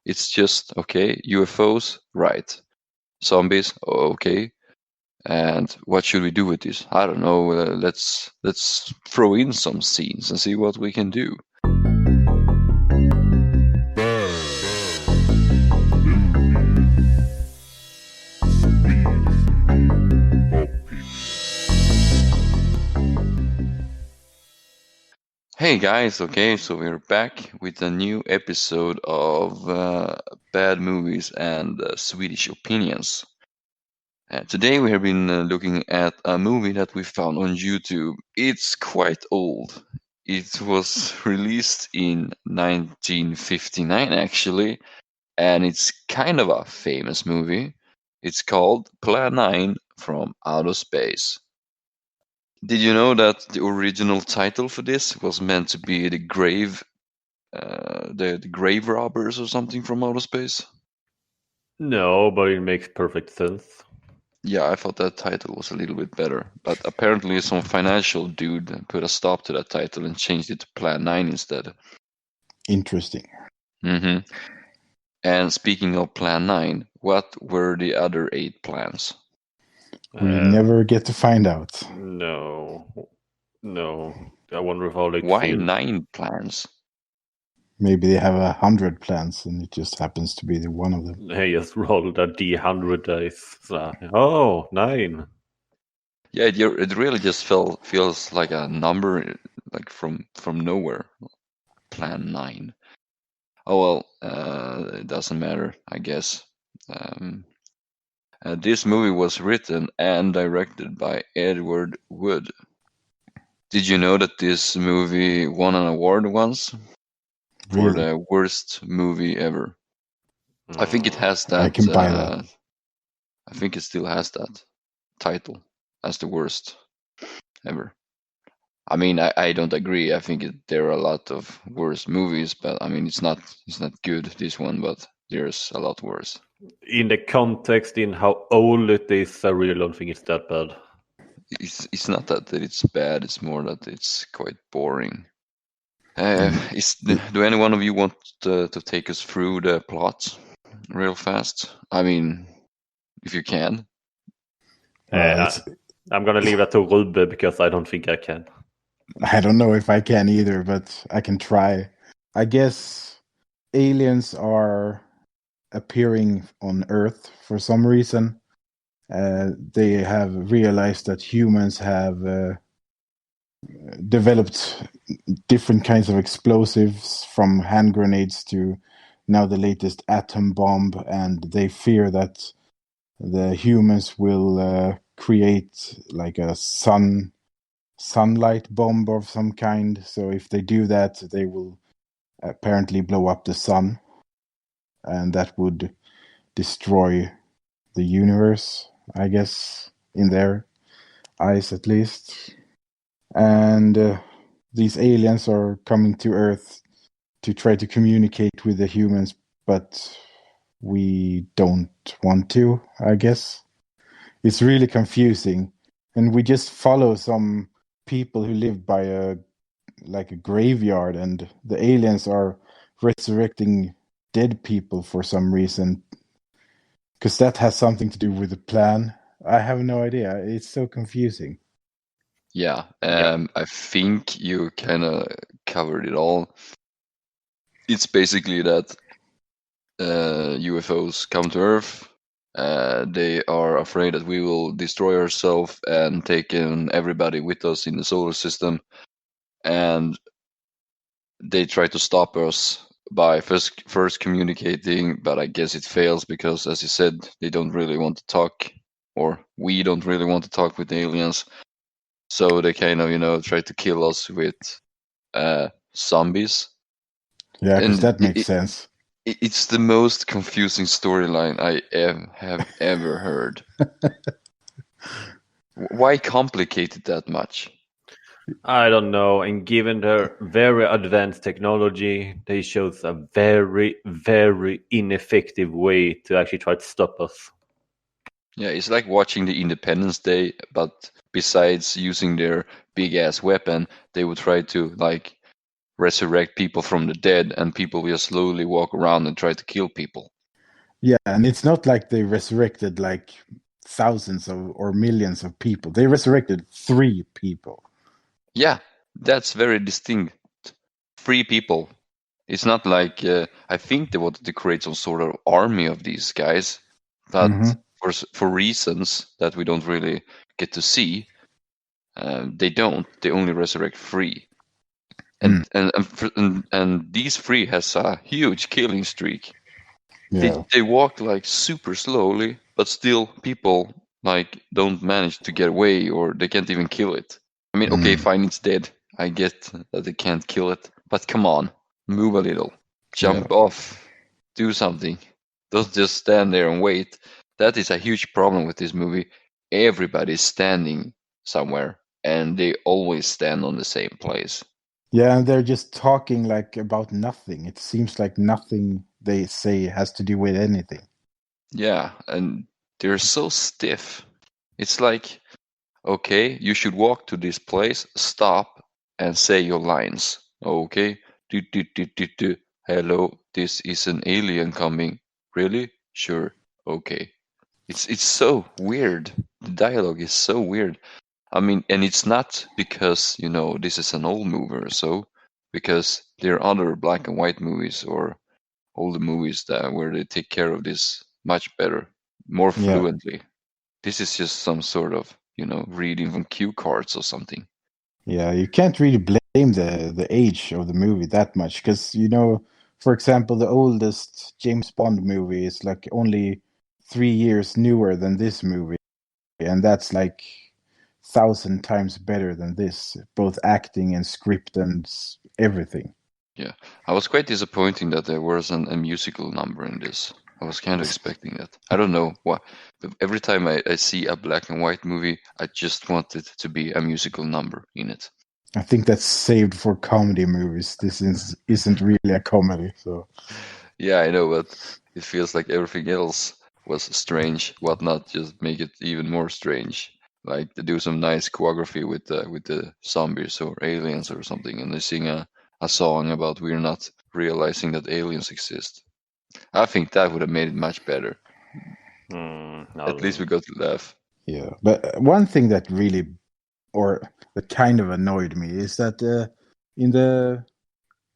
It's just okay, UFOs, right? Zombies, okay. And what should we do with this? I don't know. Let's throw in some scenes and see what we can do. Hey guys, okay, so we're back with a new episode of Bad Movies and Swedish Opinions. Today we have been looking at a movie that we found on YouTube. It's quite old. It was released in 1959 actually, and it's kind of a famous movie. It's called Plan 9 from Outer Space. Did you know that the original title for this was meant to be the grave robbers or something from outer space? No, but it makes perfect sense. Yeah, I thought that title was a little bit better, but apparently some financial dude put a stop to that title and changed it to Plan 9 instead. Interesting. Mm-hmm. And speaking of Plan 9, what were the other 8 plans? We never get to find out. No. I wonder how they Why feel. 9 plans? Maybe they have 100 plans and it just happens to be the one of them. They just rolled a D100 dice. Oh, 9. Yeah, it really just feels like a number, like from nowhere. Plan 9. Oh well, it doesn't matter, I guess. This movie was written and directed by Edward Wood. Did you know that this movie won an award once for Really? the worst movie ever? I think it has that. I can buy that. I think it still has that title as the worst ever. I mean, I don't agree. I think there are a lot of worse movies, but I mean, it's not good, this one, but there's a lot worse. In the context, in how old it is, I really don't think it's that bad. It's not that it's bad. It's more that it's quite boring. Do any one of you want to take us through the plot real fast? I mean, if you can. I'm gonna leave that to Rube because I don't think I can. I don't know if I can either, but I can try. I guess aliens are appearing on Earth for some reason. They have realized that humans have developed different kinds of explosives, from hand grenades to now the latest atom bomb, and they fear that the humans will create like a sunlight bomb of some kind. So if they do that, they will apparently blow up the sun, and that would destroy the universe, I guess, in their eyes at least. And these aliens are coming to Earth to try to communicate with the humans, but we don't want to, I guess. It's really confusing. And we just follow some people who live by a graveyard, and the aliens are resurrecting dead people for some reason, because that has something to do with the plan. I have no idea. It's so confusing. Yeah, I think you kind of covered it all. It's basically that UFOs come to Earth. They are afraid that we will destroy ourselves and take in everybody with us in the solar system, and they try to stop us by first communicating, but I guess it fails because, as you said, they don't really want to talk, or we don't really want to talk with the aliens. So they kind of, try to kill us with zombies. Yeah, because that makes sense. It's the most confusing storyline I have ever heard. Why complicate it that much? I don't know. And given their very advanced technology, they chose a very, very ineffective way to actually try to stop us. Yeah, it's like watching the Independence Day, but besides using their big ass weapon, they would try to resurrect people from the dead, and people will slowly walk around and try to kill people. Yeah, and it's not like they resurrected like thousands of or millions of people. They resurrected 3 people. Yeah, that's very distinct. 3 people. It's not like I think they wanted to create some sort of army of these guys, but for reasons that we don't really get to see, they don't. They only resurrect 3, and these 3 has a huge killing streak. Yeah. They walk like super slowly, but still people like don't manage to get away, or they can't even kill it. I mean, okay, fine, it's dead. I get that they can't kill it, but come on, move a little, jump off, do something. Don't just stand there and wait. That is a huge problem with this movie. Everybody's standing somewhere, and they always stand on the same place. Yeah, and they're just talking like about nothing. It seems like nothing they say has to do with anything. Yeah, and they're so stiff. It's like, okay, you should walk to this place, stop, and say your lines. Okay, do. Hello, this is an alien coming. Really? Sure. Okay. It's so weird. The dialogue is so weird. I mean, and it's not because, this is an old movie or so, because there are other black and white movies or older movies where they take care of this much better, more Yeah. fluently. This is just some sort of, reading from cue cards or something. Yeah, you can't really blame the age of the movie that much because, for example, the oldest James Bond movie is like only 3 years newer than this movie, and that's like 1,000 times better than this, both acting and script and everything. Yeah, I was quite disappointed that there wasn't a musical number in this. I was kind of expecting that. I don't know why. But every time I see a black and white movie, I just want it to be a musical number in it. I think that's saved for comedy movies. This isn't really a comedy, so. Yeah, I know, but it feels like everything else was strange. What not just make it even more strange? Like they do some nice choreography with the zombies or aliens or something, and they sing a song about we're not realizing that aliens exist. I think that would have made it much better. At least we got to laugh. Yeah, but one thing that really, or that kind of annoyed me, is that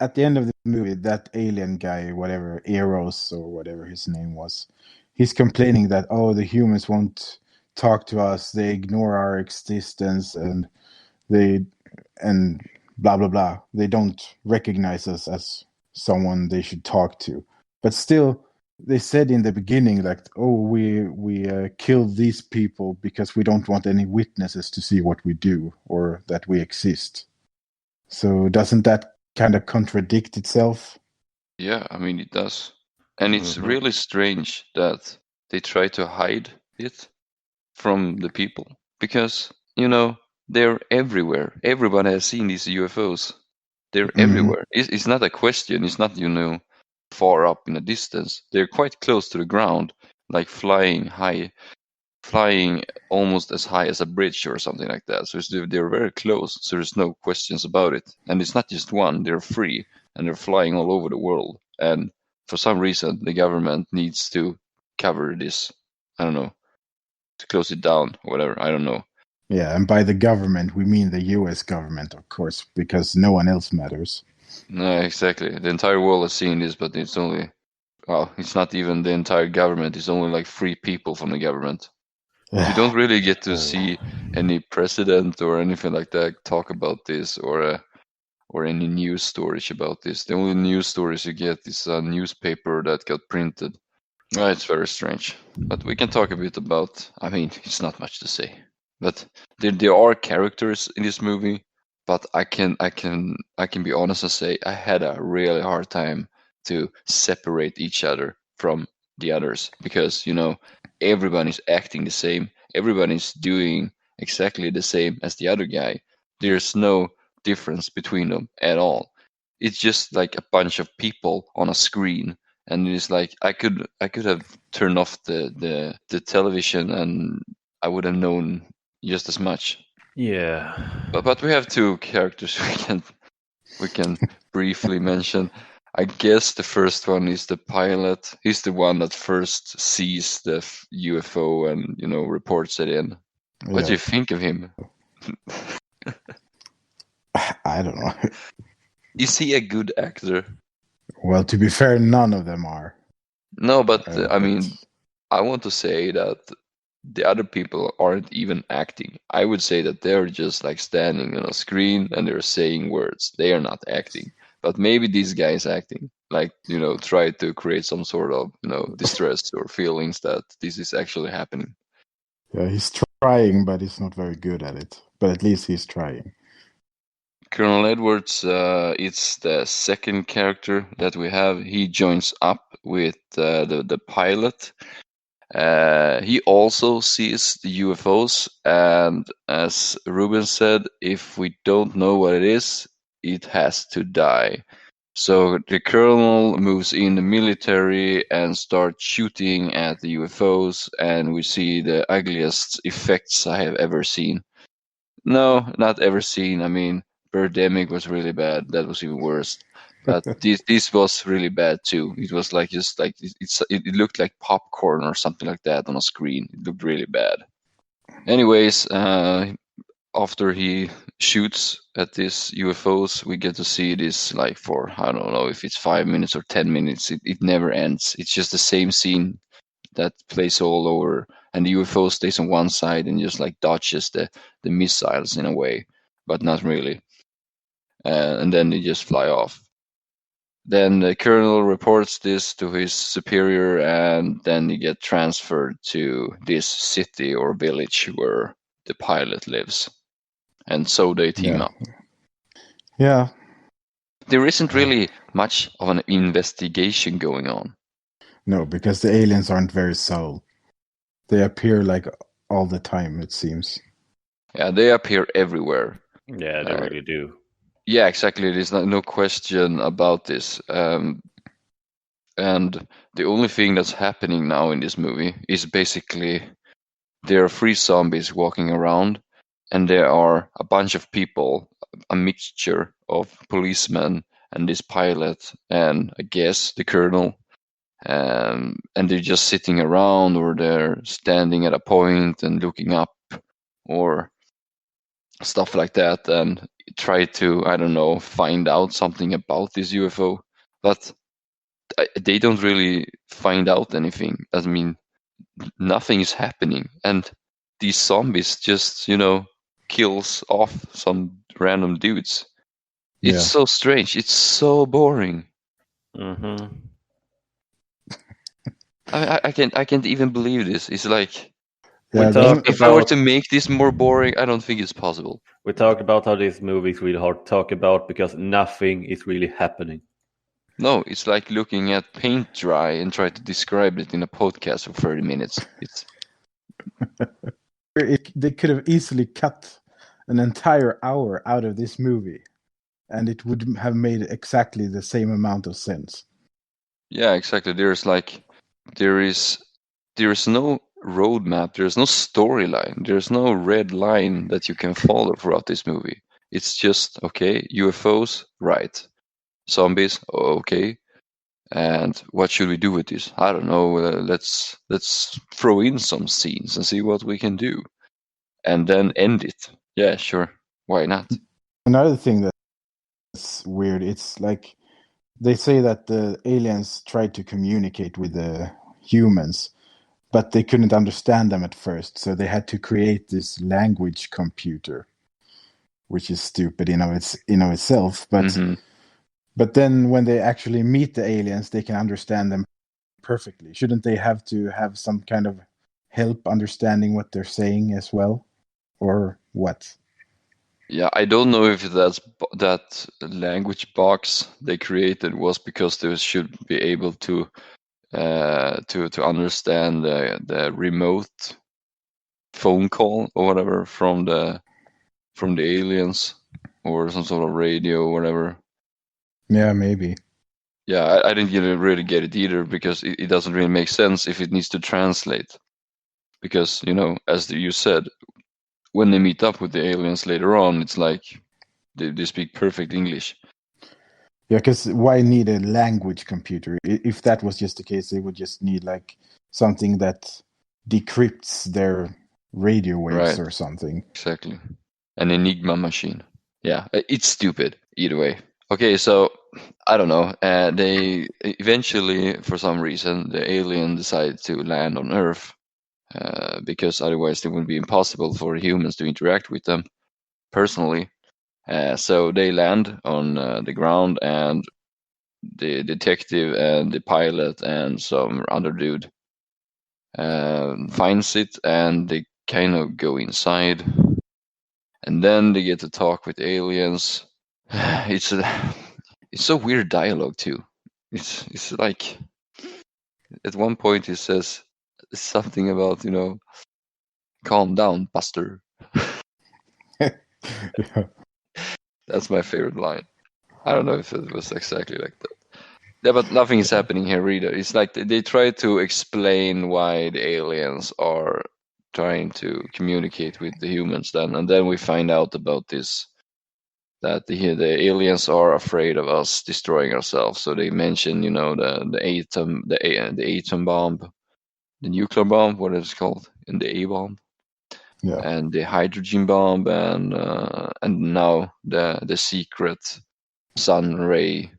at the end of the movie, that alien guy, whatever, Eros or whatever his name was, he's complaining that, the humans won't talk to us, they ignore our existence, and blah blah blah. They don't recognize us as someone they should talk to. But still, they said in the beginning, like, we killed these people because we don't want any witnesses to see what we do or that we exist. So doesn't that kind of contradict itself? Yeah, I mean it does. And it's really strange that they try to hide it from the people because, they're everywhere. Everybody has seen these UFOs. They're everywhere. It's not a question. It's not, far up in a distance. They're quite close to the ground, like flying high, flying almost as high as a bridge or something like that. So they're very close. So there's no questions about it. And it's not just one. They're 3 and they're flying all over the world. And for some reason, the government needs to cover this. I don't know, to close it down or whatever. I don't know. Yeah, and by the government, we mean the US government, of course, because no one else matters. No, exactly. The entire world has seen this, but it's only, it's not even the entire government. It's only like 3 people from the government. You don't really get to see any president or anything like that talk about this or any news stories about this. The only news stories you get is a newspaper that got printed. It's very strange. But we can talk a bit about, I mean, it's not much to say. But there are characters in this movie, but I can be honest and say I had a really hard time to separate each other from the others because, everybody's acting the same. Everybody's doing exactly the same as the other guy. There's no difference between them at all. It's just like a bunch of people on a screen, and it's like I could have turned off the television and I would have known just as much. Yeah. But we have 2 characters we can briefly mention. I guess the first one is the pilot. He's the one that first sees the UFO and reports it in. What do Yeah, you think of him? I don't know. Is he a good actor? Well, to be fair, none of them are. No, but I But mean, I want to say that the other people aren't even acting. I would say that they're just like standing on a screen and they're saying words. They are not acting. But maybe this guy is acting, like, try to create some sort of, distress or feelings that this is actually happening. yeah, he's trying, but he's not very good at it. But at least he's trying. Colonel Edwards, it's the second character that we have. He joins up with the pilot. He also sees the UFOs, and as Ruben said, if we don't know what it is, it has to die. So the colonel moves in the military and starts shooting at the UFOs, and we see the ugliest effects I have ever seen. No, not ever seen. I mean, Birdemic was really bad. That was even worse. But this was really bad too. It was like just like it looked like popcorn or something like that on a screen. It looked really bad. Anyways, after he shoots at these UFOs, we get to see this like for I don't know if it's 5 minutes or 10 minutes. It never ends. It's just the same scene that plays all over, and the UFO stays on one side and just like dodges the missiles in a way, but not really. And then they just fly off. Then the colonel reports this to his superior, and then he get transferred to this city or village where the pilot lives, and so they team Yeah, up. yeah. There isn't really much of an investigation going on. No, because the aliens aren't very subtle. They appear like all the time, it seems. Yeah, they appear everywhere. Yeah, they really do. Yeah, exactly. There's no question about this. And the only thing that's happening now in this movie is basically there are three zombies walking around, and there are a bunch of people, a mixture of policemen and this pilot, and I guess the colonel. And they're just sitting around, or they're standing at a point and looking up, or stuff like that, and try to, I don't know, find out something about this UFO. But they don't really find out anything. I mean, nothing is happening, and these zombies just, kills off some random dudes. It's Yeah. so strange. It's so boring. Mm-hmm. I can't even believe this. It's like, Yeah, if I were to make this more boring, I don't think it's possible. We talked about how this movie is really hard to talk about because nothing is really happening. No, it's like looking at paint dry and try to describe it in a podcast for 30 minutes. they could have easily cut an entire hour out of this movie, and it would have made exactly the same amount of sense. Yeah, exactly. There is no roadmap. There's no storyline. There's no red line that you can follow throughout this movie. It's just, okay, UFOs, right? Zombies, okay. And what should we do with this? I don't know. Let's throw in some scenes and see what we can do, and then end it. Yeah, sure. Why not? Another thing that's weird, it's like they say that the aliens tried to communicate with the humans, but they couldn't understand them at first, so they had to create this language computer, which is stupid in of itself. But then when they actually meet the aliens, they can understand them perfectly. Shouldn't they have to have some kind of help understanding what they're saying as well, or what? Yeah, I don't know if that language box they created was because they should be able to understand the remote phone call or whatever from the aliens, or some sort of radio or whatever. Yeah, maybe. Yeah, I didn't really get it either, because it doesn't really make sense if it needs to translate. Because, as you said, when they meet up with the aliens later on, it's like they speak perfect English. Yeah, because why need a language computer? If that was just the case, they would just need like something that decrypts their radio waves Right. or something. Exactly. An Enigma machine. Yeah, it's stupid either way. Okay, so I don't know. They eventually, for some reason, the alien decided to land on Earth because otherwise it would be impossible for humans to interact with them personally. So they land on the ground, and the detective and the pilot and some other dude finds it, and they kind of go inside, and then they get to talk with aliens. It's so weird dialogue too. It's like at one point he says something about calm down, Buster. Yeah. That's my favorite line. I don't know if it was exactly like that. Yeah, but nothing is happening here either. It's like they try to explain why the aliens are trying to communicate with the humans then, and then we find out about this, that the aliens are afraid of us destroying ourselves. So they mention, the atom bomb, the nuclear bomb, what is it called, and the A bomb, Yeah. and the hydrogen bomb, and now the secret sun ray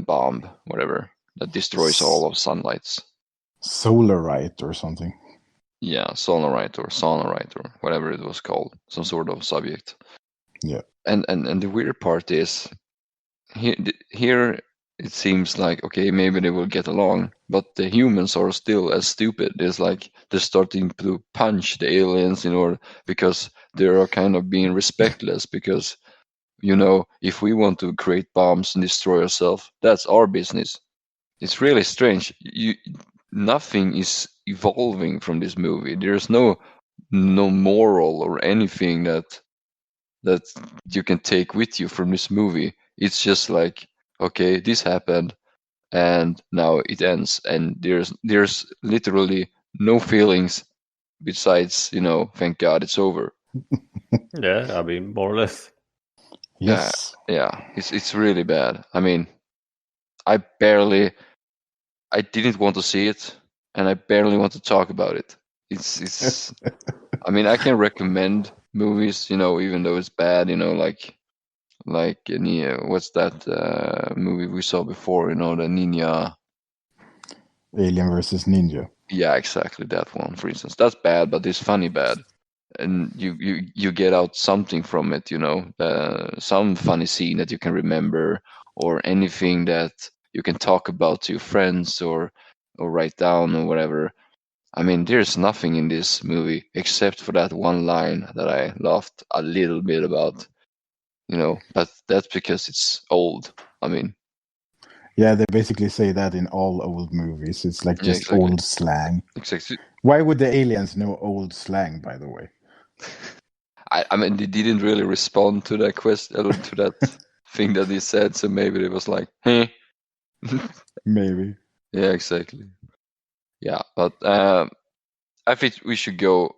bomb, whatever, that destroys all of sunlights. Solarite or something. Yeah, sonorite or whatever it was called, some sort of subject. Yeah. And the weird part is here it seems like, okay, maybe they will get along, but the humans are still as stupid. It's like they're starting to punch the aliens in order, because they are kind of being respectless, because if we want to create bombs and destroy ourselves, that's our business. It's really strange. Nothing is evolving from this movie. There's no moral or anything that you can take with you from this movie. It's just like, okay, this happened and now it ends, and there's literally no feelings besides, thank God it's over. Yeah, I mean, more or less. Yes. Yeah, it's really bad. I mean, I didn't want to see it, and I barely want to talk about it. It's I mean, I can recommend movies, even though it's bad, like what's that movie we saw before, the Ninja. Alien versus Ninja. Yeah, exactly, that one, for instance. That's bad, but it's funny bad, and you get out something from it, some funny scene that you can remember, or anything that you can talk about to your friends, or write down, or whatever. I mean, there's nothing in this movie except for that one line that I laughed a little bit about, but that's because it's old. I mean, Yeah, they basically say that in all old movies. It's like yeah, just exactly. old slang. Exactly. Why would the aliens know old slang, by the way? I mean, they didn't really respond to that question, to that thing that he said, so maybe it was like, hey. Maybe. Yeah, exactly. Yeah, but I think we should go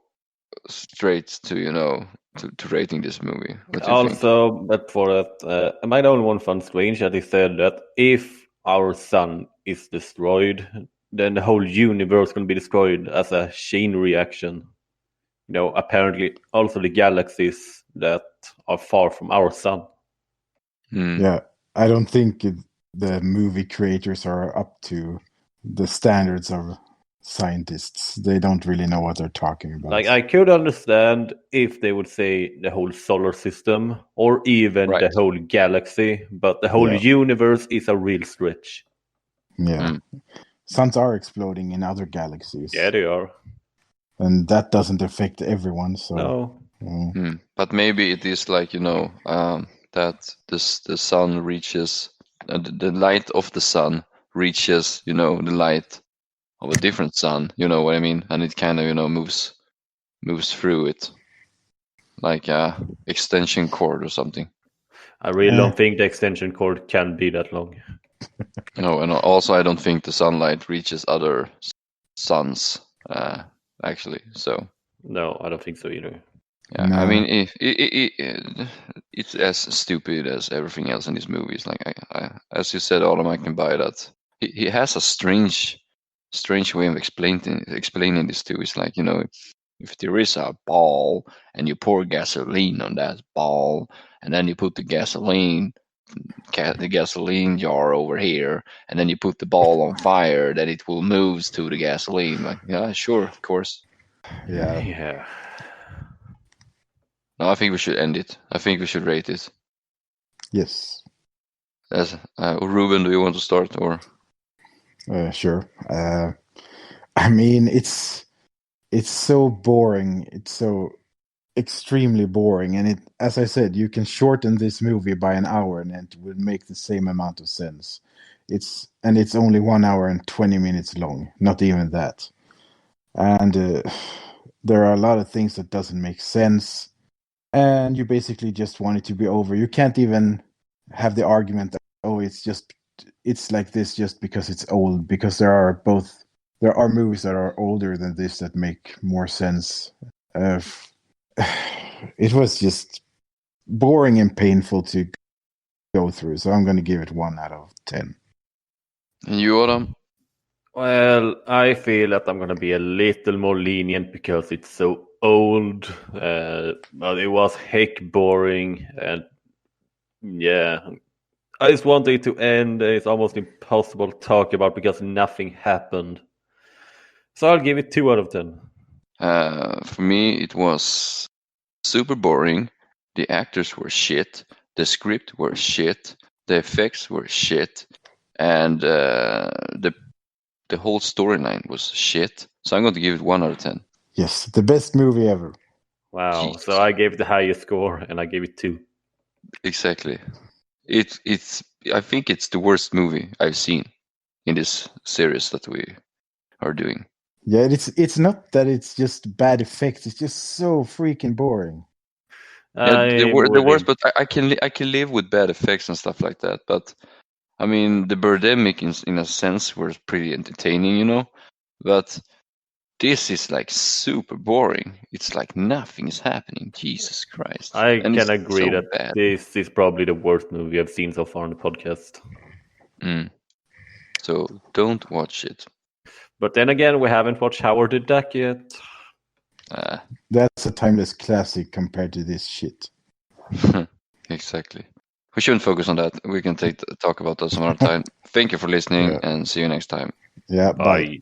straight to, to rating this movie. What do you think? Also, but for that, am I the only one found strange that he said that if our sun is destroyed, then the whole universe can be destroyed as a chain reaction? Apparently also the galaxies that are far from our sun. Yeah, I don't think the movie creators are up to the standards of scientists. They don't really know what they're talking about. Like, I could understand if they would say the whole solar system or even Right. the whole galaxy, but the whole universe is a real stretch. Yeah. Suns are exploding in other galaxies. Yeah, they are. And that doesn't affect everyone, so No. But maybe it is like, that the sun reaches, the light of the sun reaches, the light of a different sun, you know what I mean? And it kind of, moves through it like a extension cord or something. I really don't think the extension cord can be that long. No, and also I don't think the sunlight reaches other suns, actually. So No, I don't think so either. Yeah, No. I mean, it's as stupid as everything else in these movies. Like, as you said, Adam, I can buy that. He has a strange way of explaining this too. It's like, if there is a ball and you pour gasoline on that ball, and then you put the gasoline jar over here, and then you put the ball on fire, then it will move to the gasoline. Like, yeah, sure, of course. Yeah. Yeah. No, I think we should end it. I think we should rate it. Yes. Ruben, do you want to start or? Sure. I mean, it's so boring. It's so extremely boring, and as I said, you can shorten this movie by an hour, and it would make the same amount of sense. It's only 1 hour and 20 minutes long. Not even that. And there are a lot of things that doesn't make sense, and you basically just want it to be over. You can't even have the argument that, oh, it's like this just because it's old, because there are movies that are older than this that make more sense. It was just boring and painful to go through, so I'm going to give it 1 out of 10. And you, Adam? Well, I feel that I'm gonna be a little more lenient because it's so old, but it was heck boring, and yeah, I just wanted it to end. It's almost impossible to talk about because nothing happened. So I'll give it 2 out of 10. For me, it was super boring. The actors were shit. The script were shit. The effects were shit, and the whole storyline was shit. So I'm going to give it 1 out of 10. Yes, the best movie ever. Wow. Jesus. So I gave the highest score, and I gave it 2. Exactly. It's. I think it's the worst movie I've seen in this series that we are doing. Yeah, it's not that it's just bad effects. It's just so freaking boring. Yeah, the I'm worst, willing. but I can live with bad effects and stuff like that. But I mean, the Birdemic in a sense was pretty entertaining, But this is like super boring. It's like nothing is happening. Jesus Christ! I And can it's agree so that bad. this is probably the worst movie I've seen so far on the podcast. So don't watch it. But then again, we haven't watched Howard the Duck yet. That's a timeless classic compared to this shit. Exactly. We shouldn't focus on that. We can talk about that some other time. Thank you for listening, Yeah. and see you next time. Yeah, bye.